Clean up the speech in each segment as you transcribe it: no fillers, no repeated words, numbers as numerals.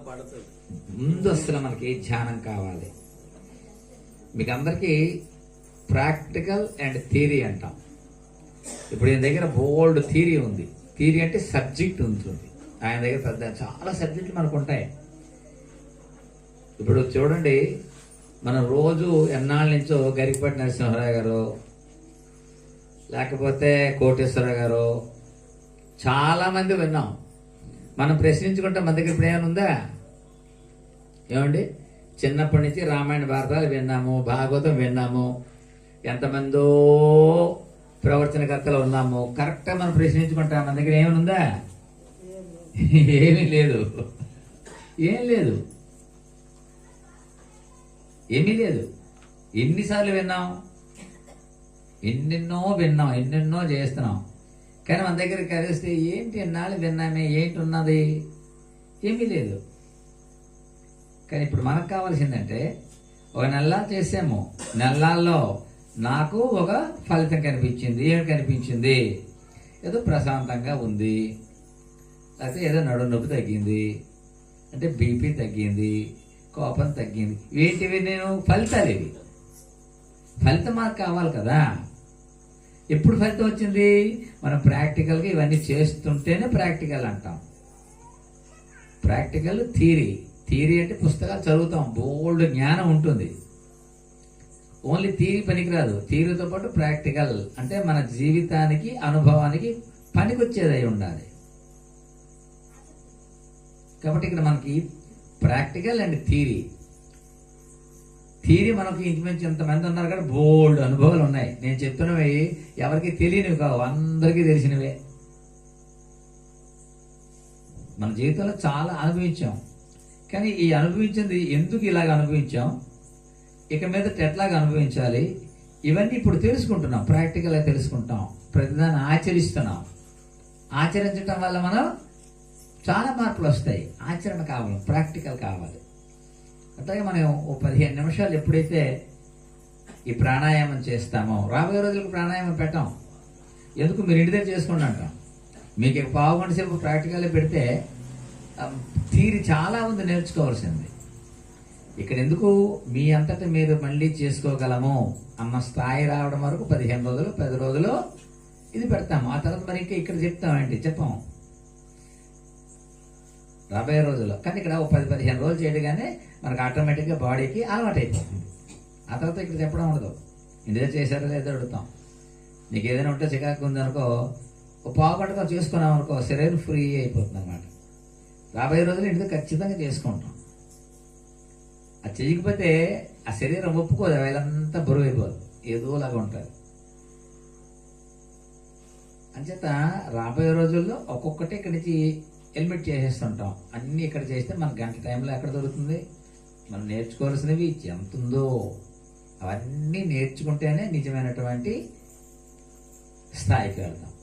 ముందు అసలు మనకి ధ్యానం కావాలి. మీకు అందరికీ ప్రాక్టికల్ అండ్ థియరీ అంటాం. ఇప్పుడు ఈయన దగ్గర బోల్డ్ థియరీ ఉంది. థియరీ అంటే సబ్జెక్ట్ ఉంటుంది. ఆయన దగ్గర పెద్ద చాలా సబ్జెక్టులు మనకు ఉంటాయి. ఇప్పుడు చూడండి, మనం రోజు ఎన్నాళ్ళ నుంచో గరికపాటి నరసింహారావు గారు, లేకపోతే కోటేశ్వరరావు గారు, చాలా మంది విన్నాం. మనం ప్రశ్నించుకుంటే మన దగ్గర ఇప్పుడు ఏమైనా ఉందా? ఏమండి, చిన్నప్పటి నుంచి రామాయణ భారతాలు విన్నాము, భాగవతం విన్నాము, ఎంతమందో ప్రవచనకర్తలు ఉన్నాము. కరెక్ట్గా మనం ప్రశ్నించుకుంటాం, మన దగ్గర ఏమైనా ఉందా? ఏమీ లేదు. ఏం లేదు, ఏమీ లేదు. ఎన్నిసార్లు విన్నాం, ఎన్నెన్నో విన్నాం, ఎన్నెన్నో చేస్తున్నాం. కానీ మన దగ్గరికి కలిస్తే ఏంటి ఎన్నాళ్ళు విన్నామే, ఏంటి ఉన్నది? ఏమీ లేదు. కానీ ఇప్పుడు మనకు కావాల్సిందంటే, ఒక నెల చేసాము, నెలల్లో నాకు ఒక ఫలితం కనిపించింది. ఏమి కనిపించింది? ఏదో ప్రశాంతంగా ఉంది, లేకపోతే ఏదో నడుము నొప్పి తగ్గింది, అంటే బీపీ తగ్గింది, కోపం తగ్గింది. ఏంటివి? నేను ఫలితాలు ఇవి. ఫలితం మాకు కావాలి కదా. ఎప్పుడు ఫలితం వచ్చింది? మనం ప్రాక్టికల్గా ఇవన్నీ చేస్తుంటేనే ప్రాక్టికల్ అంటాం. Practical theory. థియరీ అంటే పుస్తకాలు చదువుతాం, బోల్డ్ జ్ఞానం ఉంటుంది. ఓన్లీ థియరీ పనికిరాదు. థియరీతో పాటు ప్రాక్టికల్ అంటే మన జీవితానికి, అనుభవానికి పనికొచ్చేదై ఉండాలి. కాబట్టి ఇక్కడ మనకి ప్రాక్టికల్ అండ్ థియరీ. థియరీ మనకు ఇంచుమించు ఇంతమంది ఉన్నారు కదా, బోల్డ్ అనుభవాలు ఉన్నాయి. నేను చెప్తున్నవి ఎవరికి తెలియనివి కావు, అందరికీ తెలిసినవే. మన జీవితంలో చాలా అనుభవించాం. కానీ ఈ అనుభవించింది ఎందుకు ఇలాగ అనుభవించాం, ఇక మీద ఎట్లాగా అనుభవించాలి, ఇవన్నీ ఇప్పుడు తెలుసుకుంటున్నాం. ప్రాక్టికల్గా తెలుసుకుంటాం, ప్రతిదాన్ని ఆచరిస్తున్నాం. ఆచరించటం వల్ల మనం చాలా మార్పులు వస్తాయి. ఆచరణ కావాలి, ప్రాక్టికల్ కావాలి. అట్లాగే మనం ఓ 15 నిమిషాలు ఎప్పుడైతే ఈ ప్రాణాయామం చేస్తామో, రాబోయే రోజులకు ప్రాణాయామం పెట్టాం. ఎందుకు? మీరు ఇంటి దగ్గర చేసుకోండి అంటాం. మీకు ఇక పావు గంట సేపు ప్రాక్టికల్గా పెడితే థియరీ చాలా ఉంది నేర్చుకోవాల్సింది. ఇక్కడ ఎందుకు? మీ అంతటా మీరు మళ్ళీ చేసుకోగలము అన్న స్థాయి రావడం వరకు 15 రోజులు, 10 రోజులు ఇది పెడతాము. ఆ తర్వాత మరి ఇంకా ఇక్కడ చెప్తామండి, చెప్పాము రాబోయే రోజుల్లో. కానీ ఇక్కడ ఒక 10-15 రోజులు చేయగానే మనకు ఆటోమేటిక్గా బాడీకి అలవాటు అయిపోతుంది. ఆ తర్వాత ఇక్కడ చెప్పడం ఉండదు. ఇండియా చేశారో లేదో అడుగుతాం. నీకు ఏదైనా ఉంటే చికాకు ఉందనుకో, ఒక పావు గంటగా చేసుకున్నాం అనుకో, శరీరం ఫ్రీ అయిపోతుంది అనమాట. రాబోయే రోజులు ఇంటితో ఖచ్చితంగా చేసుకుంటాం. అది చేయకపోతే ఆ శరీరం ఒప్పుకోదు, వేలంతా బరువు అయిపోదు, ఏదోలాగా ఉంటుంది. అంచేత రాబోయే రోజుల్లో ఒక్కొక్కటి ఇక్కడి నుంచి ఎలిమిట్ చేసేస్తుంటాం. అన్నీ ఇక్కడ చేస్తే మన గంట టైంలో ఎక్కడ దొరుకుతుంది? మనం నేర్చుకోవాల్సినవి ఎంత ఉందో అవన్నీ నేర్చుకుంటేనే నిజమైనటువంటి స్థాయికి వెళ్తాం.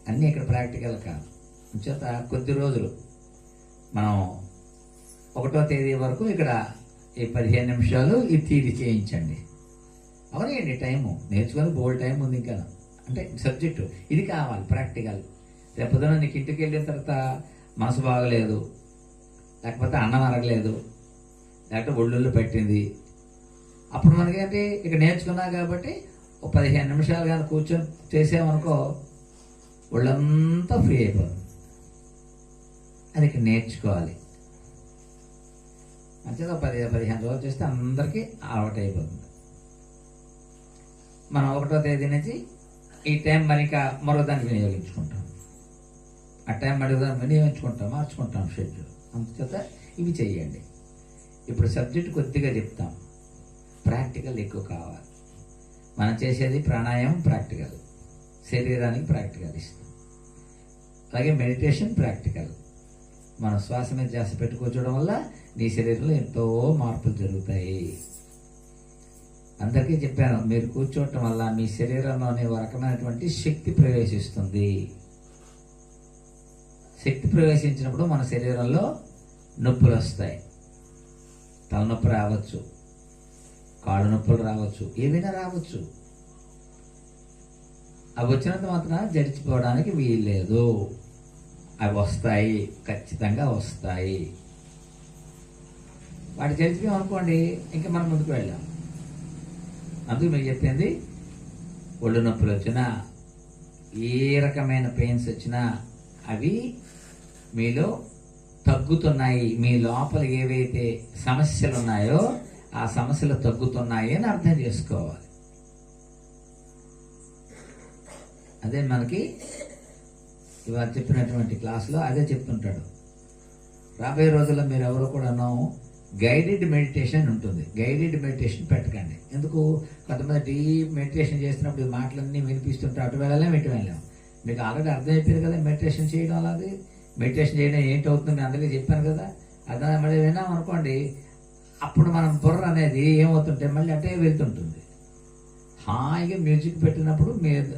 అన్నీ ఇక్కడ ప్రాక్టికల్ కాదు. అంచేత కొద్ది రోజులు మనం 1వ తేదీ వరకు ఇక్కడ ఈ 15 నిమిషాలు ఈ థియరీ చేయించండి. అవనేయండి, టైము నేర్చుకొని బోల్డ్ టైం ఉంది ఇంకా. అంటే సబ్జెక్టు ఇది కావాలి, ప్రాక్టికల్. రేపొద్దున నీకు ఇంటికి వెళ్ళిన తర్వాత మనసు బాగలేదు, లేకపోతే అన్నం అరగలేదు, లేకపోతే ఒళ్ళుళ్ళు పెట్టింది, అప్పుడు మనకేంటి ఇక్కడ నేర్చుకున్నా కాబట్టి ఒక 15 నిమిషాలు కానీ కూర్చొని చేసామనుకో, ఒళ్ళంతా ఫ్రీ అయిపోతుంది. అది ఇక్కడ నేర్చుకోవాలి. మంచిగా 10-15 రోజులు చేస్తే అందరికీ అలవాటు అయిపోతుంది. మనం 1వ తేదీ నుంచి ఈ టైం మరి ఇంకా మరో దాన్ని వినియోగించుకుంటాం. ఆ టైం అడుగుదాన్ని వినియోగించుకుంటాం, మార్చుకుంటాం షెడ్యూల్. అందుచేత ఇవి చేయండి. ఇప్పుడు సబ్జెక్ట్ కొద్దిగా చెప్తాం, ప్రాక్టికల్ ఎక్కువ కావాలి. మనం చేసేది ప్రాణాయామం ప్రాక్టికల్, శరీరానికి ప్రాక్టికల్ ఇస్తాం. అలాగే మెడిటేషన్ ప్రాక్టికల్. మన శ్వాస మీద ధ్యాస పెట్టి కూర్చోవడం వల్ల నీ శరీరంలో ఎంతో మార్పులు జరుగుతాయి. అందరికీ చెప్పాను, మీరు కూర్చోవటం వల్ల మీ శరీరంలోని ఒక రకమైనటువంటి శక్తి ప్రవేశిస్తుంది. శక్తి ప్రవేశించినప్పుడు మన శరీరంలో నొప్పులు వస్తాయి. తలనొప్పి రావచ్చు, కాళ్ళు నొప్పులు రావచ్చు, ఏదైనా రావచ్చు. అవి వచ్చినంత మాత్రం జడిచిపోవడానికి వీల్లేదు. అవి వస్తాయి, ఖచ్చితంగా వస్తాయి. వాటి తెలిసిపోయాం అనుకోండి, ఇంకా మనం ముందుకు వెళ్ళాం. అందుకు మీకు చెప్పింది, ఒళ్ళు నొప్పులు వచ్చినా, ఏ రకమైన పెయిన్స్ వచ్చినా అవి మీలో తగ్గుతున్నాయి. మీ లోపల ఏవైతే సమస్యలు ఉన్నాయో ఆ సమస్యలు తగ్గుతున్నాయి అని అర్థం చేసుకోవాలి. అదే మనకి ఇవాళ చెప్పినటువంటి క్లాసులో అదే చెప్తుంటాడు. రాబోయే రోజుల్లో మీరు ఎవరు కూడాను గైడెడ్ మెడిటేషన్ ఉంటుంది. గైడెడ్ మెడిటేషన్ పెట్టకండి. ఎందుకు? కొంతమంది డీప్ మెడిటేషన్ చేస్తున్నప్పుడు ఈ మాటలన్నీ వినిపిస్తుంటే అటు వెళ్ళలేం ఇటు వెళ్ళాం. మీకు ఆల్రెడీ అర్థమైపోయింది కదా మెడిటేషన్ చేయడం. అలాగే మెడిటేషన్ చేయడం ఏంటవుతుంది నేను అందరికీ చెప్పాను కదా. అర్థం మళ్ళీ విన్నాం అనుకోండి, అప్పుడు మనం బుర్ర అనేది ఏమవుతుంటే మళ్ళీ అటే వెళ్తుంటుంది. హాయిగా మ్యూజిక్ పెట్టినప్పుడు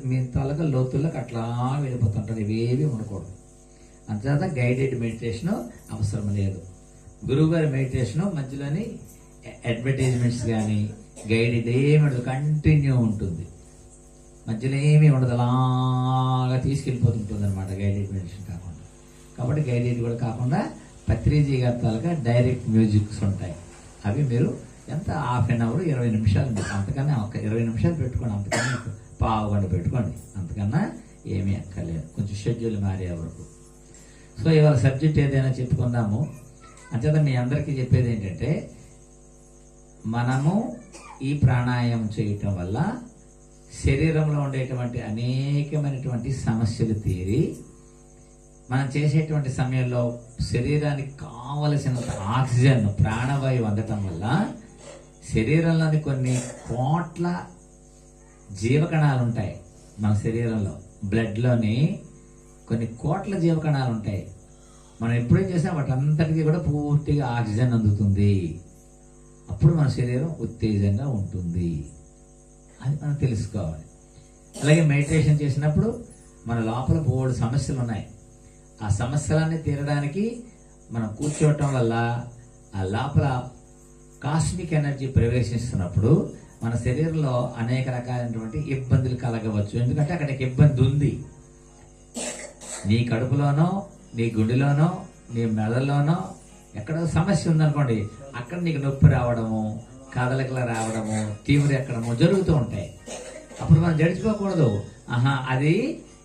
మీ తలక లోతుల్లోకి అట్లా వెళ్ళిపోతుంటుంది. ఇవేవి ఉండకూడదు. అంతేత గైడెడ్ మెడిటేషన్ అవసరం లేదు. గురువుగారి మెడిటేషన్ మధ్యలోని అడ్వర్టైజ్మెంట్స్ కానీ గైడెడ్ ఏమి ఉండదు, కంటిన్యూ ఉంటుంది. మధ్యలో ఏమీ ఉండదు, అలాగా తీసుకెళ్ళిపోతుంటుంది అనమాట గైడెడ్ మెడిటేషన్ కాకుండా. కాబట్టి గైడెడ్ కూడా కాకుండా పత్రిజీ గారి తాలూకా డైరెక్ట్ మ్యూజిక్స్ ఉంటాయి. అవి మీరు ఎంత హాఫ్ అన్ అవర్ 20 నిమిషాలు, అంతకన్నా ఒక 20 నిమిషాలు పెట్టుకోండి, అంతకన్నా పావు గంట పెట్టుకోండి, అంతకన్నా ఏమీ అక్కర్లేదు, కొంచెం షెడ్యూల్ మారే వరకు. సో ఇవాళ సబ్జెక్ట్ ఏదైనా చెప్పుకుందాము. అంచేత మీ అందరికీ చెప్పేది ఏంటంటే, మనము ఈ ప్రాణాయామం చేయటం వల్ల శరీరంలో ఉండేటువంటి అనేకమైనటువంటి సమస్యలు తీరి మనం చేసేటువంటి సమయంలో శరీరానికి కావలసినంత ఆక్సిజన్, ప్రాణవాయువు అందటం వల్ల శరీరంలోని కొన్ని కోట్ల జీవకణాలు ఉంటాయి. మన శరీరంలో బ్లడ్లోని కొన్ని కోట్ల జీవకణాలు ఉంటాయి. మనం ఎప్పుడేం చేసినా వాటంతటికీ కూడా పూర్తిగా ఆక్సిజన్ అందుతుంది. అప్పుడు మన శరీరం ఉత్తేజంగా ఉంటుంది. అది మనం తెలుసుకోవాలి. అలాగే మెడిటేషన్ చేసినప్పుడు మన లోపల బోర్డు సమస్యలు ఉన్నాయి. ఆ సమస్యలన్నీ తీరడానికి మనం కూర్చోవటం వల్ల ఆ లోపల కాస్మిక్ ఎనర్జీ ప్రవేశిస్తున్నప్పుడు మన శరీరంలో అనేక రకాలైనటువంటి ఇబ్బందులు కలగవచ్చు. ఎందుకంటే అక్కడికి ఇబ్బంది ఉంది. నీ కడుపులోనో, నీ గుండెలోనో, నీ మెదడులోనో ఎక్కడో సమస్య ఉందనుకోండి, అక్కడ నీకు నొప్పి రావడము, కదలికలు రావడము, తీవ్ర ఎక్కడము జరుగుతూ ఉంటాయి. అప్పుడు మనం జడిచిపోకూడదు. అది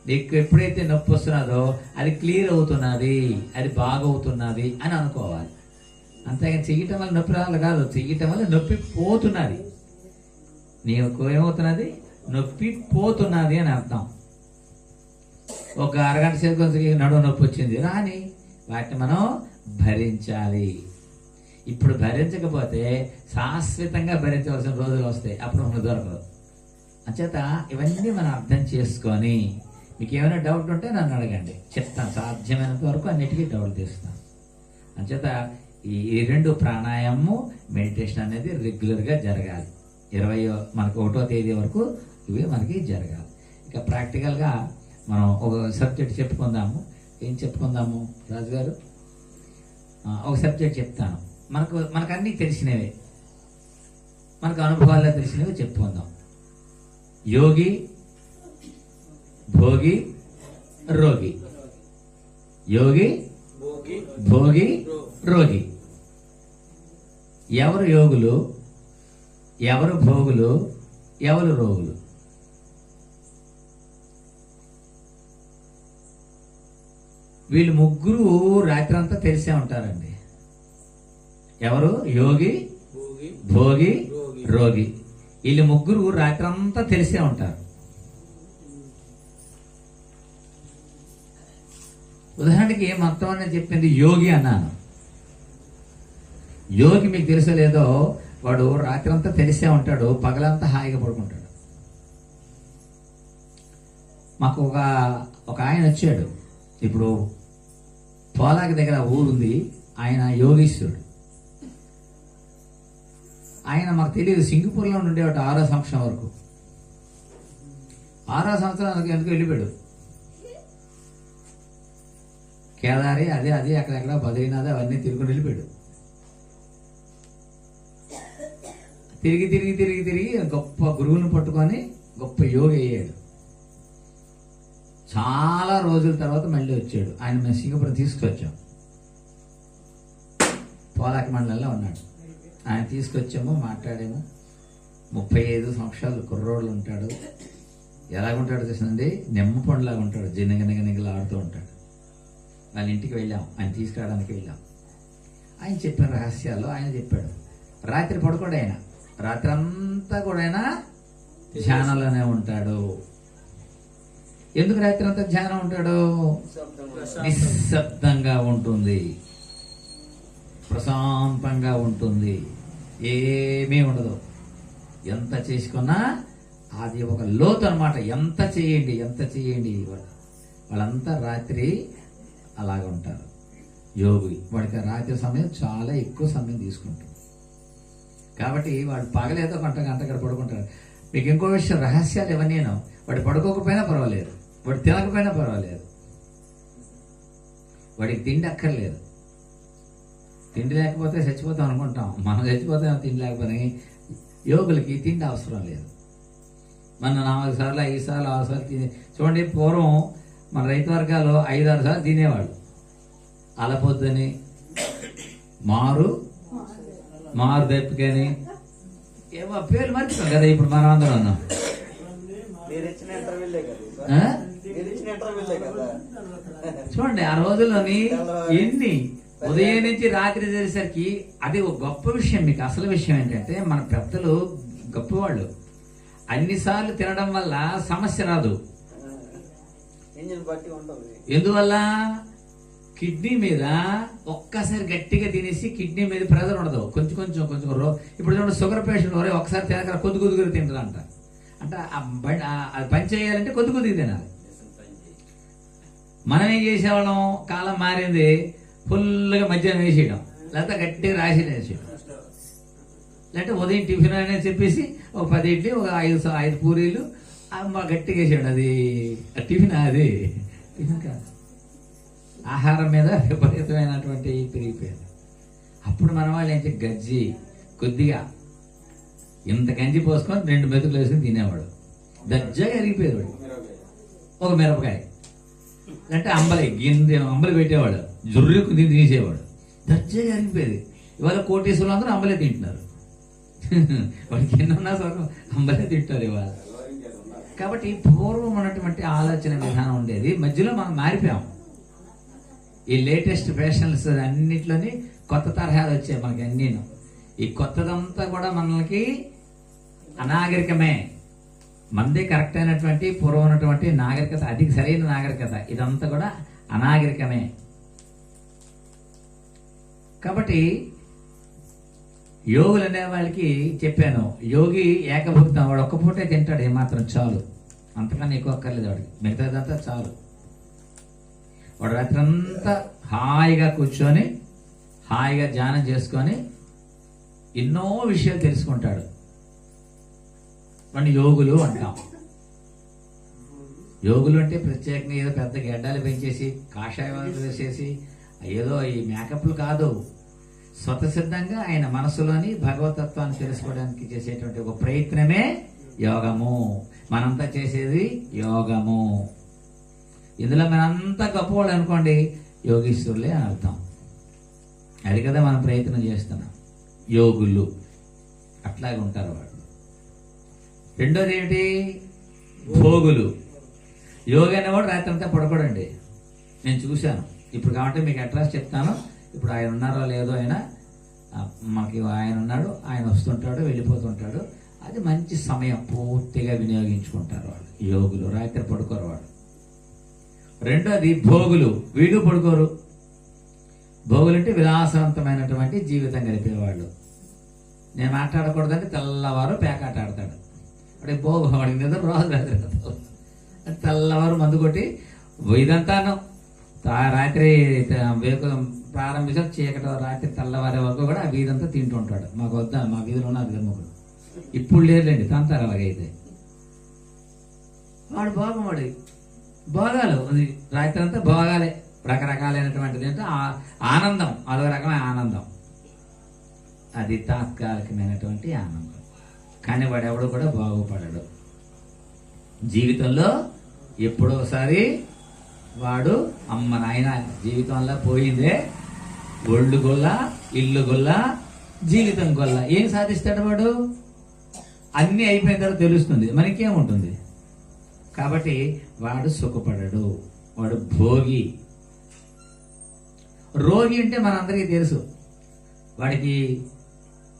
నీకు ఎప్పుడైతే నొప్పి వస్తున్నదో అది క్లియర్ అవుతున్నది, అది బాగవుతున్నది అని అనుకోవాలి. అంతేగాని చెయ్యటం వల్ల నొప్పి రావాలి కాదు, చెయ్యటం వల్ల నొప్పి పోతున్నది. నీకు ఏమవుతున్నది? నొప్పి పోతున్నది అని అర్థం. ఒక అరగంట సేపు కొంచెం నడుము నొప్పి వచ్చింది రాని, వాటిని మనం భరించాలి. ఇప్పుడు భరించకపోతే శాశ్వతంగా భరించవలసిన రోజులు వస్తాయి, అప్పుడు మనకు దొరకదు. అంచేత ఇవన్నీ మనం అర్థం చేసుకొని, మీకు ఏమైనా డౌట్ ఉంటే నన్ను అడగండి, చెప్తాను. సాధ్యమైనంత వరకు అన్నిటికీ డౌట్ తీస్తాను. అంచేత ఈ 2 ప్రాణాయామము, మెడిటేషన్ అనేది రెగ్యులర్గా జరగాలి. మనకు 1వ తేదీ వరకు ఇవి మనకి జరగాలి. ఇక ప్రాక్టికల్గా మనం ఒక సబ్జెక్ట్ చెప్పుకుందాము. ఏం చెప్పుకుందాము రాజుగారు? ఒక సబ్జెక్ట్ చెప్తాను. మనకు అన్నీ తెలిసినవే, మనకు అనుభవాల్లో తెలిసినవి చెప్పుకుందాం. యోగి, భోగి, రోగి. యోగి, భోగి, రోగి. ఎవరు యోగులు, ఎవరు భోగులు, ఎవరు రోగులు? వీళ్ళు ముగ్గురు రాత్రంతా తెలిసే ఉంటారండి. ఎవరు? యోగి, భోగి, రోగి. వీళ్ళు ముగ్గురు రాత్రంతా తెలిసే ఉంటారు. ఉదాహరణకి మొత్తం అని చెప్పింది యోగి అన్నాను. యోగి మీకు తెలుసో లేదో, వాడు రాత్రంతా తెలిసే ఉంటాడు, పగలంతా హాయిగా పడుకుంటాడు. మాకు ఒక ఆయన వచ్చాడు. ఇప్పుడు పోలాకి దగ్గర ఊరుంది, ఆయన యోగీశ్వరుడు. ఆయన మాకు తెలియదు, సింగపూర్లో ఉండేవాడు 6వ సంవత్సరం వరకు. 6వ సంవత్సరానికి ఎందుకు వెళ్ళిపోయాడు. కేదారి అదే అక్కడెక్కడ బద్రీనాథ్ అవన్నీ తిరుగుని వెళ్ళిపోయాడు. తిరిగి గొప్ప గురువుని పట్టుకొని గొప్ప యోగి అయ్యాడు. చాలా రోజుల తర్వాత మళ్ళీ వచ్చాడు. ఆయన మేము సింగపూర్ తీసుకొచ్చాం. పోలాక మండలంలో ఉన్నాడు. ఆయన తీసుకొచ్చాము, మాట్లాడాము. 35 సంవత్సరాలు కుర్రోళ్ళు ఉంటాడు. ఎలాగుంటాడు చూసినండి, నిమ్మ పండులాగా ఉంటాడు. జినగనగనిగలు ఆడుతూ ఉంటాడు. వాళ్ళ ఇంటికి వెళ్ళాం, ఆయన తీసుకురావడానికి వెళ్ళాం. ఆయన చెప్పిన రహస్యాలు ఆయన చెప్పాడు. రాత్రి పడుకోడు ఆయన, రాత్రి అంతా కూడా ఆయన ధ్యానంలోనే ఉంటాడు. ఎందుకు రాత్రి అంతా ధ్యానం ఉంటాడు? నిశ్శబ్దంగా ఉంటుంది, ప్రశాంతంగా ఉంటుంది, ఏమీ ఉండదు. ఎంత చేసుకున్నా అది ఒక లోతు అనమాట. ఎంత చేయండి వాళ్ళంతా రాత్రి అలాగ ఉంటారు. యోగి వాడికి రాత్రి సమయం చాలా ఎక్కువ సమయం తీసుకుంటుంది. కాబట్టి వాడు పగలేదో గంట అక్కడ పడుకుంటాడు. మీకు ఇంకో విషయం, రహస్యాలు ఇవన్నీను. వాడు పడుకోకపోయినా పర్వాలేదు, వాడు తినకపోయినా పర్వాలేదు, వాడికి తిండి అక్కర్లేదు. తిండి లేకపోతే చచ్చిపోతాం అనుకుంటాం. మనం చచ్చిపోతాం తిండి లేకపోతే. యోగులకి తిండి అవసరం లేదు. మన 4 సార్లు 5 సార్లు 6 సార్లు తినే చూడండి. పూర్వం మన రైతు వర్గాలు 5-6 సార్లు తినేవాళ్ళు. అలపొద్దని, మారు దెప్పకని, ఏమో పేర్లు మర్చిపోయాం కదా. ఇప్పుడు మనం అందరం ఉన్నాం. చూడండి ఆ రోజుల్లోని ఎన్ని ఉదయం నుంచి రాత్రి చేసేసరికి అది ఒక గొప్ప విషయం. మీకు అసలు విషయం ఏంటంటే, మన పెద్దలు గొప్పవాళ్ళు. అన్నిసార్లు తినడం వల్ల సమస్య రాదు. ఎందువల్ల? కిడ్నీ మీద ఒక్కసారి గట్టిగా తినేసి కిడ్నీ మీద ప్రెజర్ ఉండదు. కొంచెం ఇప్పుడు చూడండి, షుగర్ పేషెంట్ ఒకసారి తినక కొద్దిగా తింటారంట. అంటే అది పని చేయాలంటే కొద్దిగా తినాలి. మనం ఏం చేసేవాళ్ళం, కాలం మారింది, ఫుల్గా మధ్యాహ్నం వేసేయడం, లేకపోతే గట్టిగా రాసి వేసేయడం, లేకపోతే ఉదయం టిఫిన్ అనేది చెప్పేసి ఒక 10 ఇడ్లీ, ఒక 5 పూరీలు గట్టిగా వేసేయడం. అది టిఫిన్, అది టిఫిన్ కాదు. ఆహారం మీద విపరీతమైనటువంటి పెరిగిపోయింది. అప్పుడు మన వాళ్ళు ఏంటి, గజ్జి కొద్దిగా ఇంత గంజి పోసుకొని 2 మెతుకులు వేసుకొని తినేవాడు. దజ్జాగా ఎరిగిపోయేవాడు. ఒక మిరపకాయ అంటే అంబలి పెట్టేవాడు, జుర్రుకు తీసేవాడు. దజ్జాగా ఎరిగిపోయేది. ఇవాళ కోటీశ్వరులు అందరూ అంబలే తింటున్నారు. వాడికి ఎన్నున్నా సరే అంబలే తింటారు ఇవాళ. కాబట్టి పూర్వం ఉన్నటువంటి ఆలోచన విధానం ఉండేది. మధ్యలో మనం మారిపోయాం. ఈ లేటెస్ట్ ఫ్యాషన్స్ అన్నిట్లోని కొత్త తరహాలు వచ్చాయి మనకి అన్నీను. ఈ కొత్తదంతా కూడా మనకి అనాగరికమే. మనదే కరెక్ట్ అయినటువంటి పూర్వం ఉన్నటువంటి నాగరికత, అది సరైన నాగరికత. ఇదంతా కూడా అనాగరికమే. కాబట్టి యోగులు అనే వాళ్ళకి చెప్పాను, యోగి ఏకభుక్తం. వాడు ఒక్క పూటే తింటాడు, ఏమాత్రం చాలు, అంతకన్నా ఎక్కువ అక్కర్లేదు వాడికి. మిగతాదంతా చాలు. వాడు రాత్రంతా హాయిగా కూర్చొని హాయిగా ధ్యానం చేసుకొని ఎన్నో విషయాలు తెలుసుకుంటాడు. వాడిని యోగులు అంటాం. యోగులు అంటే ప్రత్యేకంగా ఏదో పెద్ద గెడ్డాలు పెంచేసి కాషాయాలు వేసేసి ఏదో ఈ మేకప్లు కాదు. స్వతసిద్ధంగా ఆయన మనసులోని భగవతత్వాన్ని తెలుసుకోవడానికి చేసేటువంటి ఒక ప్రయత్నమే యోగము. మనంతా చేసేది యోగము. ఇందులో మనంతా గొప్పవాళ్ళు అనుకోండి, యోగీశ్వరులే అని అర్థం. అది కదా మనం ప్రయత్నం చేస్తున్నాం. యోగులు అట్లాగే ఉంటారు వాళ్ళు. రెండోది ఏమిటి? భోగులు. యోగి అనేవాడు రాత్రి అంతా పడుకోడండి. నేను చూశాను. ఇప్పుడు కాబట్టి మీకు అడ్రస్ చెప్తాను. ఇప్పుడు ఆయన ఉన్నారో లేదో, మనకి ఆయన ఉన్నాడు, ఆయన వస్తుంటాడు, వెళ్ళిపోతుంటాడు. అది మంచి సమయం, పూర్తిగా వినియోగించుకుంటారు వాళ్ళు. యోగులు రాత్రి పడుకోరు వాళ్ళు. రెండోది భోగులు. వీడు పడుకోరు. భోగులు అంటే విలాసవంతమైనటువంటి జీవితం గడిపేవాళ్ళు. నేను మాట్లాడకూడదంటే తెల్లవారు పేకాట ఆడతాడు. అంటే భోగు, వాడికి నిద్ర రాదు. తెల్లవారు మందు కొట్టి ఇదంతాను రాత్రి ప్రారంభించాం చీకటి రాత్రి తెల్లవారే వరకు కూడా ఆ వీధంతా తింటూ ఉంటాడు. మాకు వద్దా, మా వీధిలో ఉన్న విధముడు. ఇప్పుడు లేదులేండి, తంతారు అలాగైతే. వాడు భోగం, వాడి భోగాలు. రాత్రి అంతా భోగాలే, రకరకాలైనటువంటిది. అంటే ఆనందం, అదొక రకమైన ఆనందం. అది తాత్కాలికమైనటువంటి ఆనందం. కానీ వాడు ఎవడు కూడా బాగుపడడు. జీవితంలో ఎప్పుడోసారి వాడు అమ్మ నాయన జీవితంలో పోయిందే, ఒళ్ళు గొల్ల, ఇల్లు గొల్ల, జీవితం గొల్ల. ఏం సాధిస్తాడు వాడు? అన్నీ అయిపోయిన తర్వాత తెలుస్తుంది మనకేముంటుంది. కాబట్టి వాడు సుఖపడడు, వాడు భోగి. రోగి అంటే మనందరికీ తెలుసు. వాడికి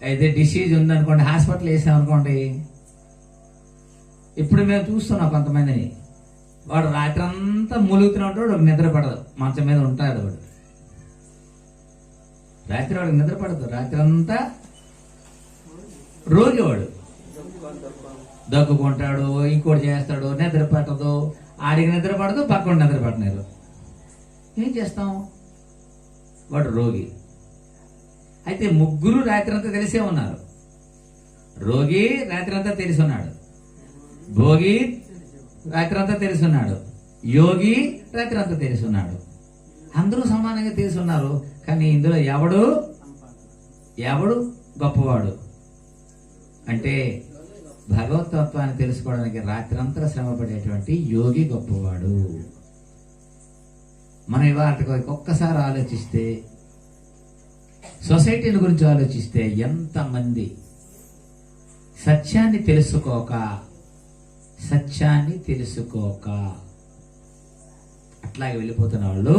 అయితే డిసీజ్ ఉందనుకోండి, హాస్పిటల్ వేసామనుకోండి. ఇప్పుడు మేము చూస్తున్నాం కొంతమందిని, వాడు రాత్రి అంతా మూలుగుతూనే ఉంటాడు, వాడు నిద్ర పడదు, మంచం మీద ఉంటాడు వాడు. రాత్రి వాడికి నిద్ర పడదు, రాత్రి అంతా రోగి వాడు. దగ్గుకుంటాడు, ఇంకోటి చేస్తాడు, నిద్ర పట్టదు, ఆడికి నిద్ర పడదు, పక్కన నిద్ర పట్టలేరు. ఏం చేస్తాం? వాడు రోగి. అయితే ముగ్గురు రాత్రి అంతా తెలిసే ఉన్నారు. రోగి రాత్రి అంతా తెలిసి ఉన్నాడు, భోగి రాత్రి అంతా తెలిసి ఉన్నాడు, యోగి రాత్రి అంతా తెలిసి ఉన్నాడు. అందరూ సమానంగా తెలిసి ఉన్నారు. కానీ ఇందులో ఎవడు గొప్పవాడు అంటే భగవతత్వాన్ని తెలుసుకోవడానికి రాత్రంతా శ్రమపడేటువంటి యోగి గొప్పవాడు. మనం ఇవాళ ఒక్కసారి ఆలోచిస్తే, సొసైటీల గురించి ఆలోచిస్తే, ఎంతమంది సత్యాన్ని తెలుసుకోక అట్లాగే వెళ్ళిపోతున్న వాళ్ళు.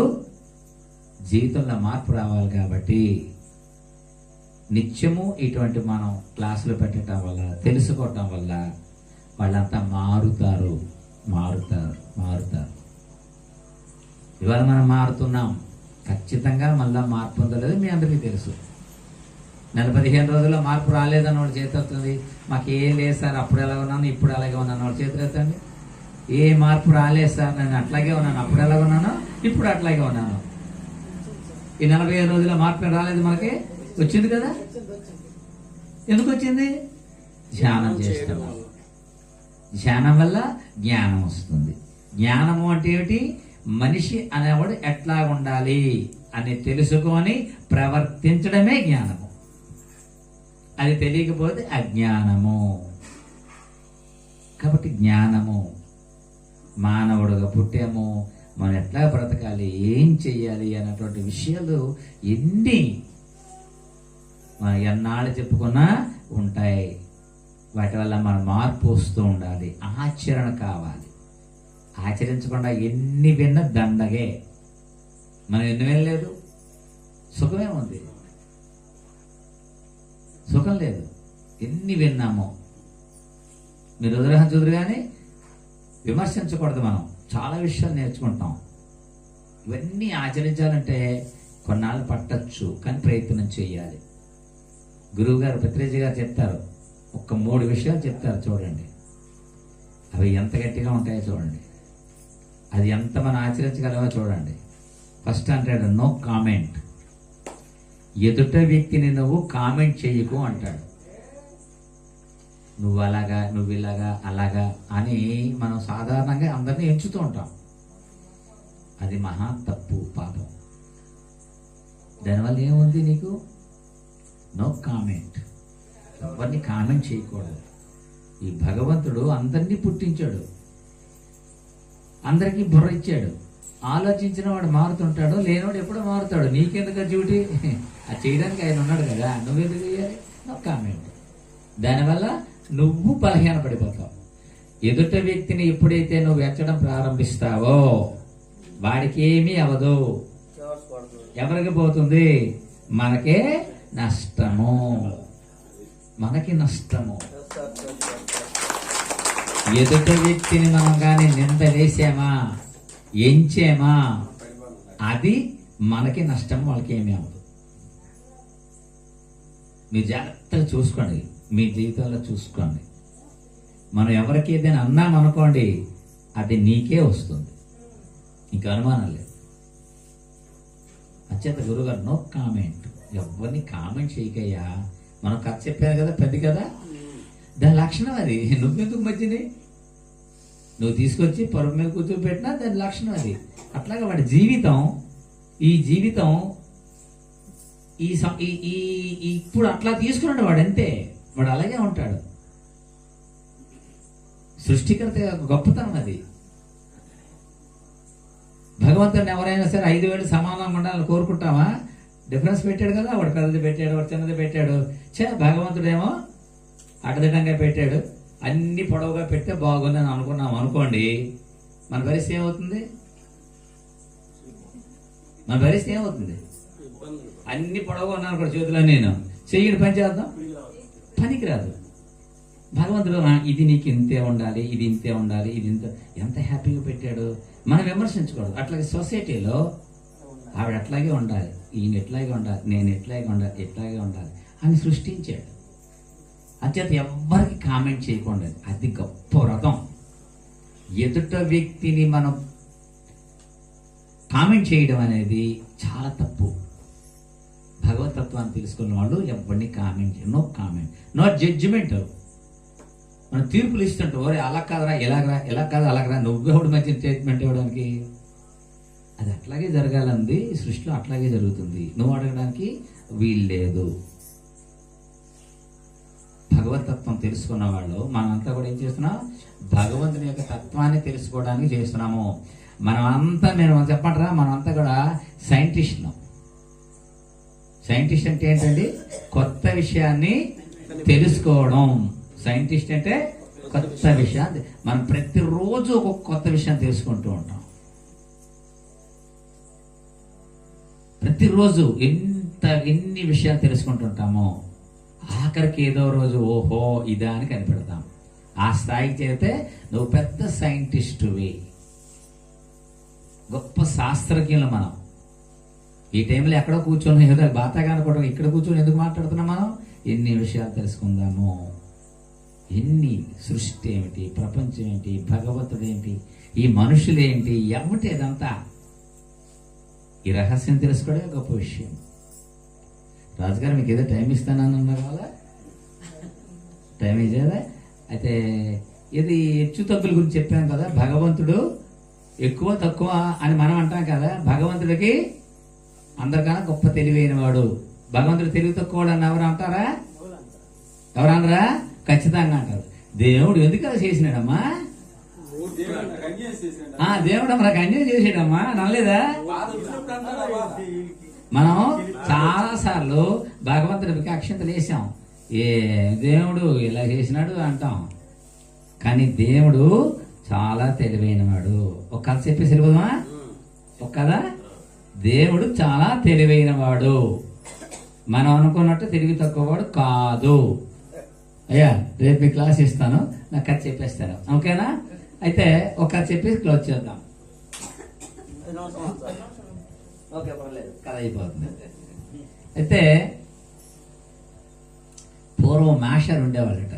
జీవితంలో మార్పు రావాలి కాబట్టి నిత్యము ఇటువంటి మనం క్లాసులు పెట్టడం వల్ల, తెలుసుకోవటం వల్ల వాళ్ళంతా మారుతారు. ఇవాళ మనం మారుతున్నాం. ఖచ్చితంగా మళ్ళా మార్పు పొందలేదు, మీ అందరికీ తెలుసు. 15 రోజుల్లో మార్పు రాలేదని వాడు చేతెత్తుంది. మాకు ఏం లేదు సార్, అప్పుడు ఎలా ఉన్నాను ఇప్పుడు అలాగే ఉన్నాను వాడు చేతులెత్తండి. ఏ మార్పు రాలేదు సార్, నేను అట్లాగే ఉన్నాను, అప్పుడు ఎలా ఉన్నాను ఇప్పుడు అట్లాగే ఉన్నాను. ఈ 45 రోజుల్లో మార్పు రాలేదు, మనకి వచ్చింది కదా. ఎందుకు వచ్చింది? ధ్యానం చేస్తున్నాం. ధ్యానం వల్ల జ్ఞానం వస్తుంది. జ్ఞానము అంటే ఏమిటి? మనిషి అనేవాడు ఎట్లా ఉండాలి అని తెలుసుకొని ప్రవర్తించడమే జ్ఞానము. అది తెలియకపోతే అజ్ఞానము. కాబట్టి జ్ఞానము, మానవుడుగా పుట్టాము, మనం ఎట్లా బ్రతకాలి, ఏం చెయ్యాలి అన్నటువంటి విషయాలు ఎన్ని మనం ఎన్నాళ్ళు చెప్పుకున్నా ఉంటాయి. వాటి వల్ల మన మార్పు వస్తూ ఉండాలి. ఆచరణ కావాలి. ఆచరించకుండా ఎన్ని విన్నా దండగే. మనం ఎన్ని వినలేదు, సుఖమే ఉంది, సుఖం లేదు. ఎన్ని విన్నామో మీరు ఉదాహరణ చూద్దరు కానీ విమర్శించకూడదు. మనం చాలా విషయాలు నేర్చుకుంటాం. ఇవన్నీ ఆచరించాలంటే కొన్నాళ్ళు పట్టచ్చు, కానీ ప్రయత్నం చేయాలి. గురువు గారు పత్రిజీ గారు చెప్తారు, ఒక్క 3 విషయాలు చెప్తారు చూడండి. అవి ఎంత గట్టిగా ఉంటాయో చూడండి, అది ఎంత మనం ఆచరించగలమో చూడండి. ఫస్ట్ అంటాడు, నో కామెంట్. ఎదుట వ్యక్తిని నువ్వు కామెంట్ చేయకు అంటాడు. నువ్వు అలాగా, నువ్వు ఇలాగా, అలాగా అని మనం సాధారణంగా అందరినీ ఎంచుతూ ఉంటాం. అది మహా తప్పు, పాపం. దానివల్ల ఏముంది నీకు? No comment. ఎవరిని కామెంట్ చేయకూడదు. ఈ భగవంతుడు అందరినీ పుట్టించాడు, అందరికీ బుర్ర ఇచ్చాడు. ఆలోచించిన వాడు మారుతుంటాడు, లేనివాడు ఎప్పుడో మారుతాడు. నీకెందుకు డ్యూటీ? అది చేయడానికి ఆయన ఉన్నాడు కదా, నువ్వెందుకు చేయాలి? No comment. దానివల్ల నువ్వు బలహీన పడిపోతావు. ఎదుట వ్యక్తిని ఎప్పుడైతే నువ్వు ఎంచడం ప్రారంభిస్తావో వాడికి ఏమీ అవదు. ఎవరికి పోతుంది? మనకే నష్టము, మనకి నష్టము. ఎదుట వ్యక్తిని మనం కానీ నింద వేసామా, ఎంచామా, అది మనకి నష్టం, వాళ్ళకి ఏమీ అవ్వదు. మీరు జాగ్రత్తగా చూసుకోండి, మీ జీవితంలో చూసుకోండి. మనం ఎవరికి ఏదైనా అన్నామనుకోండి, అది నీకే వస్తుంది, ఇంకా అనుమానం లేదు. అత్యంత గురుగారు నో కామెంట్. ఎవరిని కామెంట్ చేయకయ్యా. మనం కథ చెప్పారు కదా, పెద్ద కదా, దాని లక్షణం అది. నువ్వెందుకు మధ్యని నువ్వు తీసుకొచ్చి పరుపు మీద కూర్చోబెట్టినా దాని లక్షణం అది. అట్లాగే వాడి జీవితం, ఈ జీవితం ఇప్పుడు అట్లా తీసుకున్నాడు వాడు, అంతే. వాడు అలాగే ఉంటాడు. సృష్టికర్త గొప్పతనం అది. భగవంతుడిని ఎవరైనా సరే 5,000 సమానంగా ఉండాలని కోరుకుంటామా? డిఫరెన్స్ పెట్టాడు కదా, ఒకటి పెద్దది పెట్టాడు, ఒకటి చిన్నది పెట్టాడు. భగవంతుడేమో అడ్డదిడ్డంగా పెట్టాడు, అన్ని పొడవుగా పెడితే బాగుందని అనుకున్నాం అనుకోండి, మన పరిస్థితి ఏమవుతుంది? మన పరిస్థితి ఏమవుతుంది? అన్ని పొడవుగా ఉన్నాను కూడా చేతిలో, నేను చెయ్యని పని చేద్దాం, పనికిరాదు. భగవంతుడు ఇది నీకు ఇంతే ఉండాలి, ఇది ఇంతే ఉండాలి, ఇది ఇంత ఎంత హ్యాపీగా పెట్టాడు. మనం విమర్శించకూడదు. అట్లాగే సొసైటీలో ఆవిడ అట్లాగే ఉండాలి, ఈయన ఎట్లాగే ఉండాలి, నేను ఎట్లాగే ఉండాలి, ఎట్లాగే ఉండాలి అని సృష్టించాడు. అత్యంత ఎవ్వరికి కామెంట్ చేయకుండా, అది గొప్ప వ్రతం. ఎదుట వ్యక్తిని మనం కామెంట్ చేయడం అనేది చాలా తప్పు. భగవతత్వాన్ని తెలుసుకున్న వాళ్ళు ఎవరిని కామెంట్ చేయరు. No comment, no judgement. మనం తీర్పులు ఇస్తుంటాం, ఓరే అలా కాదరా, ఎలాగరా, ఎలా కాదు అలాగరా, నువ్వెవడు మంచి స్టేట్మెంట్ ఇవ్వడానికి. అది అట్లాగే జరగాలంది, సృష్టిలో అట్లాగే జరుగుతుంది. నువ్వు అడగడానికి వీల్లేదు. భగవతత్వం తెలుసుకున్న వాళ్ళు మనమంతా కూడా ఏం చేస్తున్నాం? భగవంతుని యొక్క తత్వాన్ని తెలుసుకోవడానికి చేస్తున్నాము. మేము చెప్పంటారా, మనమంతా కూడా సైంటిస్టులు. సైంటిస్ట్ అంటే ఏంటండి? కొత్త విషయాన్ని తెలుసుకోవడం. సైంటిస్ట్ అంటే కొత్త విషయాన్ని, మనం ప్రతిరోజు ఒక కొత్త విషయాన్ని తెలుసుకుంటూ ఉంటాం. ప్రతిరోజు ఎన్ని విషయాలు తెలుసుకుంటుంటామో ఆఖరికి ఏదో రోజు ఓహో ఇదా అని కనిపెడతాం. ఆ స్థాయికి చేరితే నువ్వు పెద్ద సైంటిస్టువి, గొప్ప శాస్త్రజ్ఞులు. మనం ఈ టైంలో ఎక్కడో కూర్చొని ఏదో బాతాగా అనుకోవడం, ఇక్కడ కూర్చొని ఎందుకు మాట్లాడుతున్నాం? మనం ఎన్ని విషయాలు తెలుసుకుందాము. ఎన్ని సృష్టి ఏమిటి, ప్రపంచం ఏంటి, భగవంతుడు ఏంటి, ఈ మనుషులు ఏంటి, ఏమిటి ఇదంతా. ఈ రహస్యం తెలుసుకోవడమే గొప్ప విషయం. రాజుగారు మీకు ఏదో టైం ఇస్తానన్నారు కదా, టైం ఇచ్చేదా? అయితే ఇది హెచ్చు తగ్గుల గురించి చెప్పాం కదా. భగవంతుడు ఎక్కువ తక్కువ అని మనం అంటాం కదా. భగవంతుడికి అందరికన్నా గొప్ప తెలివైన వాడు. భగవంతుడు తెలివి తక్కువ అని ఎవరు అంటారా? ఎవరన్నారా? ఖచ్చితంగా అంటారు. దేవుడు ఎందుకు అలా చేసినాడమ్మా? దేవుడు మనకు అన్యాయం చేసాడమ్మా అనలేదా? మనం చాలా సార్లు భగవంతుడికి అక్షంతలు వేసాం. ఏ దేవుడు ఇలా చేసినాడు అంటాం, కానీ దేవుడు చాలా తెలివైన వాడు. ఒక కథ చెప్పేసి వెళ్ళిపోదామా? ఒక కథ. దేవుడు చాలా తెలివైన వాడు, మనం అనుకున్నట్టు తెలివి తక్కువ వాడు కాదు. అయ్యా రేపు మీ క్లాస్ ఇస్తాను, నాకు కథ చెప్పేస్తాను, ఓకేనా? అయితే ఒక కథ చెప్పేసి క్లోజ్ చేద్దాం. ఓకే, పర్లేదు, కథ అయిపోతుంది. అయితే పూర్వం మాస్టర్ ఉండేవాళ్ళట.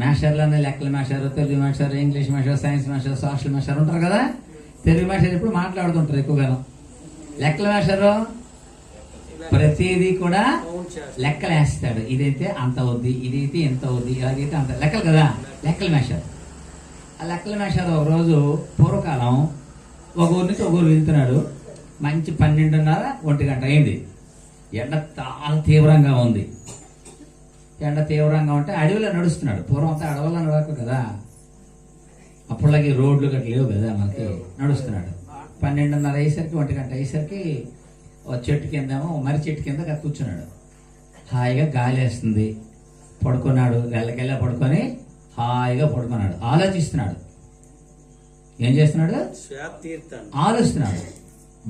మాస్టర్లోనే లెక్కల master, Telugu master, English master, science master, social master ఉంటారు కదా. తెలుగు మాస్టర్ ఎప్పుడు మాట్లాడుతుంటారు ఎక్కువగాను. లెక్కల మాస్టరు ప్రతిదీ కూడా లెక్కలు వేస్తాడు. ఇదైతే అంత అవుద్ది, ఇదైతే ఎంత అవుద్ది, ఇలాగైతే అంత లెక్కలు కదా లెక్కల మాస్టర్. ఆ లెక్కల మాస్టర్ ఒక రోజు పూర్వకాలం ఒక ఊరి నుంచి ఒక ఊరు వెళ్తున్నాడు. మంచి 12:30, 1 గంట అయింది. ఎండ చాలా తీవ్రంగా ఉంది. ఎండ తీవ్రంగా ఉంటే అడవిలో నడుస్తున్నాడు. పూర్వం అంతా అడవుల్లో నడవకు కదా, అప్పటికి రోడ్లు గట్ల లేవు కదా మనకి. నడుస్తున్నాడు. 12:30 అయ్యేసరికి, 1 గంట అయ్యేసరికి చెట్టు కిందేమో మర్రి చెట్టు కింద కూర్చున్నాడు. హాయిగా గాలి వేస్తుంది. పడుకున్నాడు, వెళ్ళకెళ్ళ పడుకొని హాయిగా పడుకున్నాడు. ఆలోచిస్తున్నాడు. ఏం చేస్తున్నాడు? ఆలోచిస్తున్నాడు.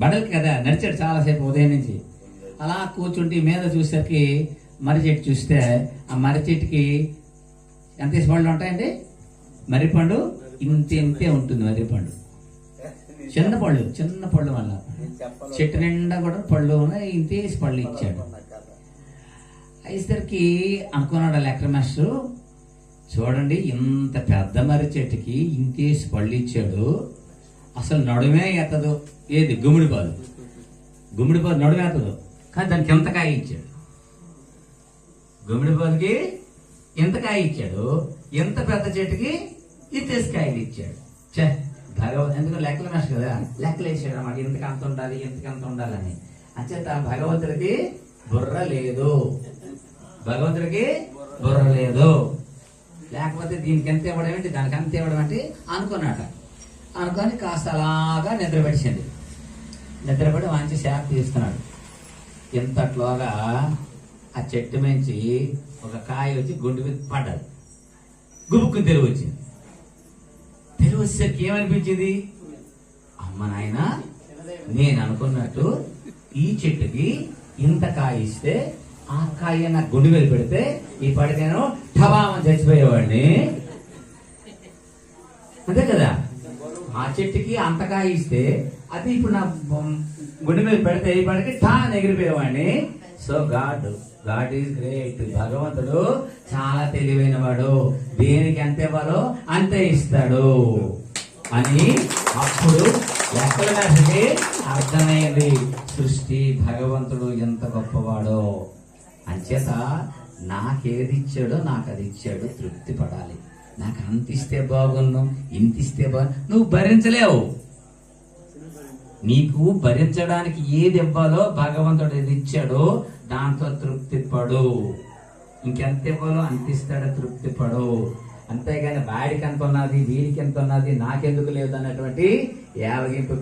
బడలికి కదా నడిచాడు చాలాసేపు ఉదయం నుంచి. అలా కూర్చుంటే మీద చూసేసరికి మర్రి చెట్టు చూస్తే ఆ మర్రి చెట్టుకి ఎంత పళ్ళు ఉంటాయండి? మర్రిపండు ఇంతే ఉంటుంది. మర్రిపండు చిన్న పళ్ళు వల్ల చెట్టు నిండా కూడా పళ్ళు ఉన్నాయి. ఇంతేసి పళ్ళు ఇచ్చాడు. అయ్యేసరికి అనుకున్నాడు లెక్కల మాస్టర్, చూడండి ఇంత పెద్ద మర్రి చెట్టుకి ఇంతేసి పళ్ళు ఇచ్చాడు, అసలు నడుమే ఎత్తదు. ఏది గుమ్మిడిపాదు నడుమే ఎత్తదు, కానీ దానికి ఎంత కాయ ఇచ్చాడు. గుమ్మిడిపాదుకి ఎంత కాయ ఇచ్చాడు, ఎంత పెద్ద చెట్టుకి ఇంతేసి కాయలు ఇచ్చాడు. భగవంతు ఎందుకంటే లెక్కల మాస్టర్ కదా, లెక్కలు వేసాడు అన్నమాట. ఇంతకు అంత ఉండాలి, ఇంతకు అంత ఉండాలని. అంచేత భగవంతుడికి బుర్ర లేదు. భగవంతుడికి బుర్ర లేదు. లేకపోతే దీనికి ఎంత ఇవ్వడం ఏంటి, దానికి అంత ఇవ్వడం ఏంటి అనుకున్నాట. అనుకొని కాస్త అలాగా నిద్రపడిచింది. నిద్రపడి మంచి శాఖ తీస్తున్నాడు. ఇంతట్లోగా ఆ చెట్టు మించి ఒక కాయ వచ్చి గుండె మీద పడ్డది. గుబుక్కుని తెలివి వచ్చింది. తెలివి వచ్చేసరికి ఏమనిపించింది? అమ్మ నాయన, నేను అనుకున్నట్టు ఈ చెట్టుకి ఇంత కాయ ఇస్తే ఆ కాయ నా గుండె మీద పెడితే ఈ పాటి నేను ఠబామని చచ్చిపోయేవాడిని. అంతే కదా? ఆ చెట్టుకి అంత కాయ ఇస్తే అది ఇప్పుడు నా గుండె మీద పెడితే ఈ పాటికి ఠా ఎగిరిపోయేవాడిని. So God is great. భగవంతుడు చాలా తెలివైన వాడు. దేనికి ఎంత ఇవ్వాలో అంతే ఇస్తాడు అని అప్పుడు లెక్కల రాశికి అర్థమైంది. సృష్టి భగవంతుడు ఎంత గొప్పవాడో. అంచేత నాకేది ఇచ్చాడో నాకు అది ఇచ్చాడు, తృప్తి పడాలి. నాకు అంత ఇస్తే బాగున్నాం, ఇంత ఇస్తే నువ్వు భరించలేవు. నీకు భరించడానికి ఏది ఇవ్వాలో భగవంతుడు ఏది ఇచ్చాడో దాంతో తృప్తి పడు. ఇంకెంత ఇవ్వాలో అంత ఇస్తాడో తృప్తి పడు. అంతేగాని వాడికి ఎంత ఉన్నది, వీడికి ఎంత ఉన్నది, నాకెందుకు లేదు అన్నటువంటి యావగింపు